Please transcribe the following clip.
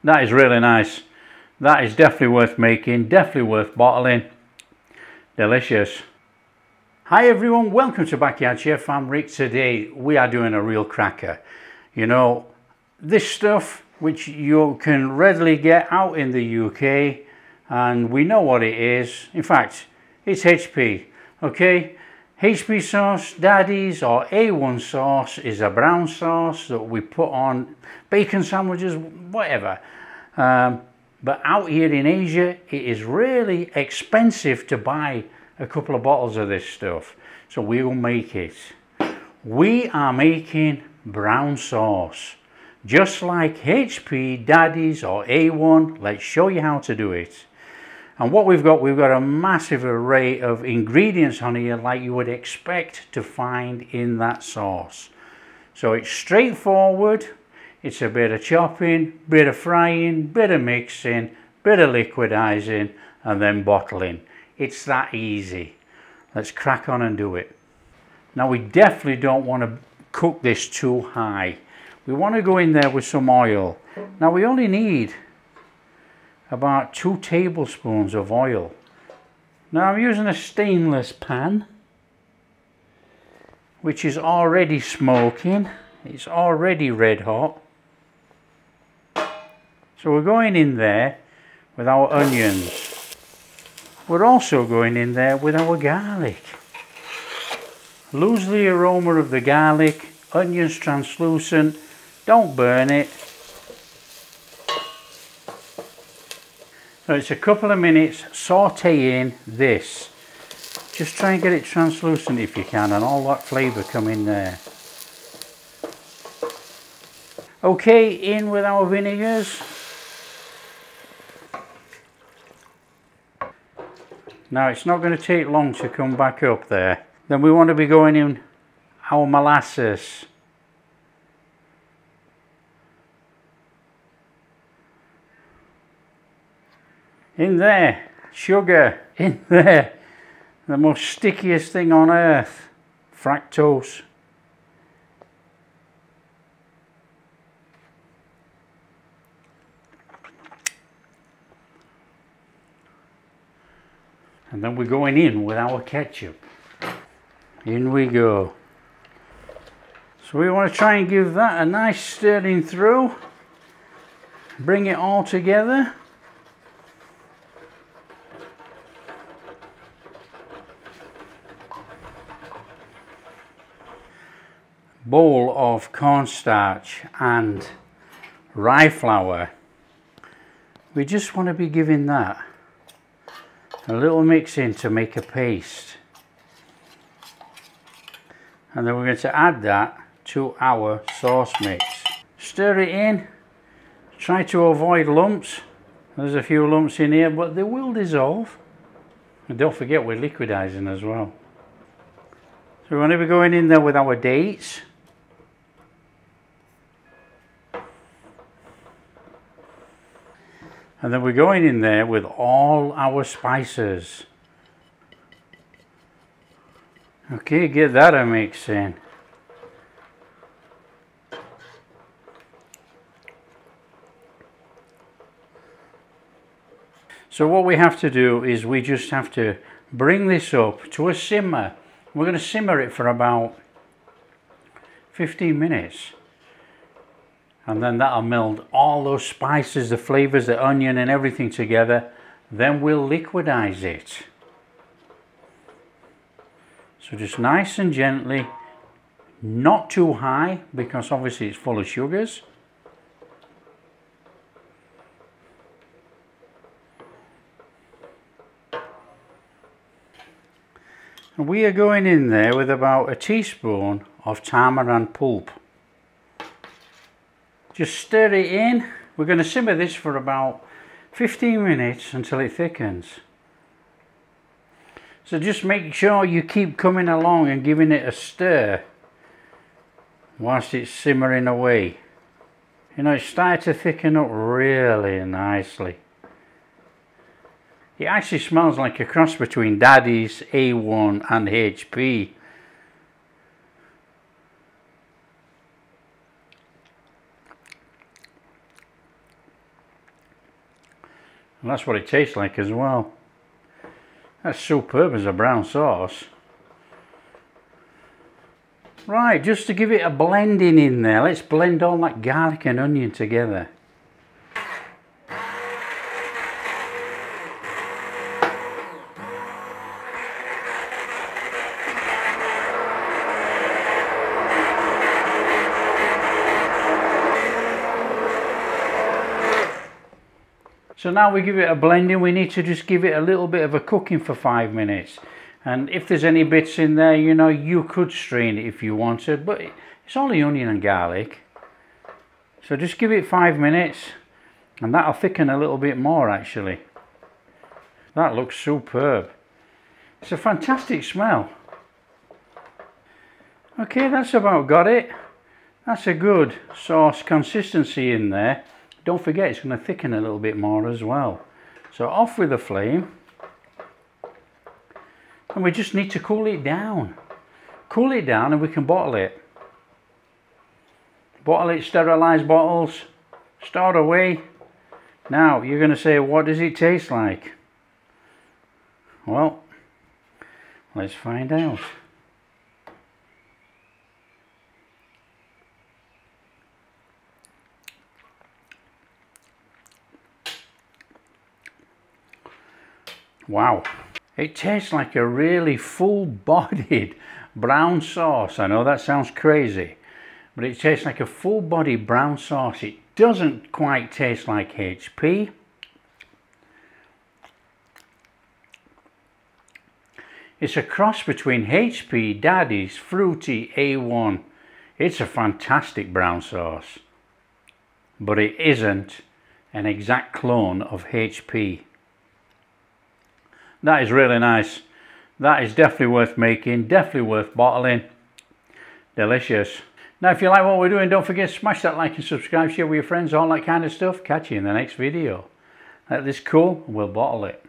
That is really nice. That is definitely worth making, definitely worth bottling. Delicious. Hi everyone, welcome to Backyard Chef. I'm Rick. Today we are doing a real cracker. You know, this stuff which you can readily get out in the UK, and we know what it is. In fact, it's HP, okay? HP sauce, Daddies or A1 sauce is a brown sauce that we put on bacon sandwiches, whatever. But out here in Asia, it is really expensive to buy a couple of bottles of this stuff. So we will make it. We are making brown sauce. Just like HP, Daddies or A1, let's show you how to do it. And what we've got a massive array of ingredients on here like you would expect to find in that sauce. So it's straightforward. It's a bit of chopping, bit of frying, bit of mixing, bit of liquidizing, and then bottling. It's that easy. Let's crack on and do it. Now we definitely don't want to cook this too high. We want to go in there with some oil. Now we only need about 2 tablespoons of oil. Now I'm using a stainless pan which is already smoking. It's already red hot. So we're going in there with our onions. We're also going in there with our garlic. Lose the aroma of the garlic, onions translucent, don't burn it. So it's a couple of minutes sauteing this. Just try and get it translucent if you can, and all that flavour come in there. Okay, in with our vinegars. Now it's not going to take long to come back up there. Then we want to be going in our molasses. In there, sugar, in there, the most stickiest thing on earth, fructose. And then we're going in with our ketchup. In we go. So we want to try and give that a nice stirring through. Bring it all together. Bowl of cornstarch and rye flour. We just want to be giving that a little mix in to make a paste, and then we're going to add that to our sauce mix. Stir it in. Try to avoid lumps. There's a few lumps in here, but they will dissolve. And don't forget we're liquidizing as well. So we're going to be going in there with our dates. And then we're going in there with all our spices. Okay, get that a mix in. So what we have to do is we just have to bring this up to a simmer. We're going to simmer it for about 15 minutes. And then that'll meld all those spices, the flavors, the onion and everything together. Then we'll liquidize it. So just nice and gently, not too high because obviously it's full of sugars. And we are going in there with about a teaspoon of tamarind pulp. Just stir it in. We're going to simmer this for about 15 minutes until it thickens. So just make sure you keep coming along and giving it a stir whilst it's simmering away. You know, it's started to thicken up really nicely. It actually smells like a cross between Daddies, A1 and HP. And that's what it tastes like as well. That's superb as a brown sauce. Right, just to give it a blending in there, let's blend all that garlic and onion together. So now we give it a blending, we need to just give it a little bit of a cooking for 5 minutes. And if there's any bits in there, you know, you could strain it if you wanted, but it's only onion and garlic. So just give it 5 minutes and that'll thicken a little bit more actually. That looks superb. It's a fantastic smell. Okay, that's about got it. That's a good sauce consistency in there. Don't forget it's going to thicken a little bit more as well. So off with the flame. And we just need to cool it down. Cool it down and we can bottle it. Bottle it, sterilise bottles, store away. Now you're going to say, what does it taste like? Well, let's find out. Wow, it tastes like a really full-bodied brown sauce. I know that sounds crazy, but it tastes like a full-bodied brown sauce. It doesn't quite taste like HP. It's a cross between HP, Daddies, Fruity, A1. It's a fantastic brown sauce, but it isn't an exact clone of HP. That is really nice. That is definitely worth making, definitely worth bottling. Delicious. Now if you like what we're doing, don't forget to smash that like and subscribe, share with your friends, all that kind of stuff. Catch you in the next video. That is cool, we'll bottle it.